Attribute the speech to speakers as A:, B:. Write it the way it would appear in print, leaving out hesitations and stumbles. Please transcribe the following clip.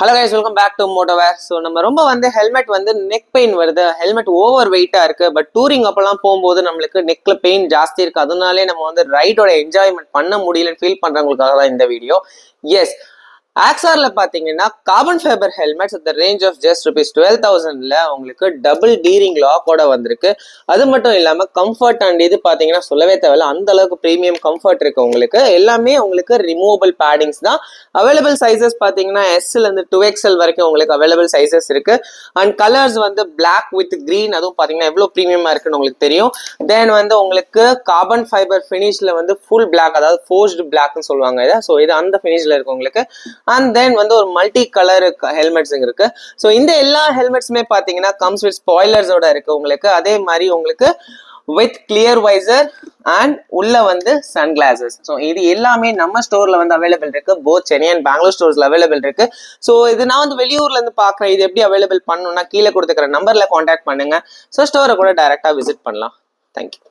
A: Hello guys, welcome back to Motoware. So நம்ம ரொம்ப helmet neck pain வருது, helmet over வெயிட்டாக இருக்குது. பட் டூரிங் அப்போல்லாம் போகும்போது நம்மளுக்கு நெக்கில் பெயின் ஜாஸ்தி இருக்குது. அதனாலே நம்ம ரைடோட என்ஜாய்மெண்ட் பண்ண முடியலன்னு ஃபீல் பண்ணுறவங்களுக்காக தான் இந்த வீடியோ. எஸ், ஆக்ஸார்ல பாத்தீங்கன்னா கார்பன் ஃபைபர் ஹெல்மெட்ஸ் அந்த ரேஞ்ச் ஆஃப் ஜஸ்ட் ₹12,000 உங்களுக்கு டபுள் டீரிங் லாக்கோட வந்திருக்கு. அது மட்டும் இல்லாம கம்ஃபர்ட் அண்ட் இது பாத்தீங்கன்னா சொல்லவே தேவையில்ல, அந்த அளவுக்கு ப்ரீமியம் கம்ஃபர்ட் இருக்கு. உங்களுக்கு எல்லாமே உங்களுக்கு ரிமூவபிள் பேடிங்ஸ் தான். அவைலபிள் சைசஸ் பாத்தீங்கன்னா எஸ்ல இருந்து 2XL வரைக்கும் உங்களுக்கு அவைலபிள் சைசஸ் இருக்கு. And colours black with green, அதுவும் பாத்தீங்கன்னா எவ்வளவு ப்ரீமியமா இருக்குன்னு உங்களுக்கு தெரியும். தென் உங்களுக்கு கார்பன் ஃபைபர் ஃபினிஷ்ல ஃபுல் பிளாக், அதாவது ஃபோர்ஸ்டு பிளாக்னு சொல்லுவாங்க இதை. ஸோ இது அந்த ஃபினிஷ்ல இருக்கு உங்களுக்கு. அண்ட் தென் ஒரு மல்டி கலர் ஹெல்மெட்ஸ் இருக்கு. ஸோ இந்த எல்லா ஹெல்மெட்ஸுமே பார்த்தீங்கன்னா கம்ஸ் வித் ஸ்பாய்லர்ஸோட இருக்கு உங்களுக்கு. அதே மாதிரி உங்களுக்கு வித் கிளியர் வைசர் அண்ட் உள்ள சன் கிளாஸஸ். ஸோ இது எல்லாமே நம்ம ஸ்டோர்ல அவைலபிள் இருக்கு. போத் சென்னை அண்ட் பெங்களூர் ஸ்டோர்ஸ்ல அவைலபிள் இருக்கு. ஸோ இது நான் வெளியூர்ல இருந்து பாக்குறேன். இது எப்படி அவைலபிள் பண்ணணும்னா கீழே கொடுத்துக்கிற நம்பர்ல கான்டாக்ட் பண்ணுங்க. ஸோ ஸ்டோரை கூட டைரக்டா விசிட் பண்ணலாம். தேங்க்யூ.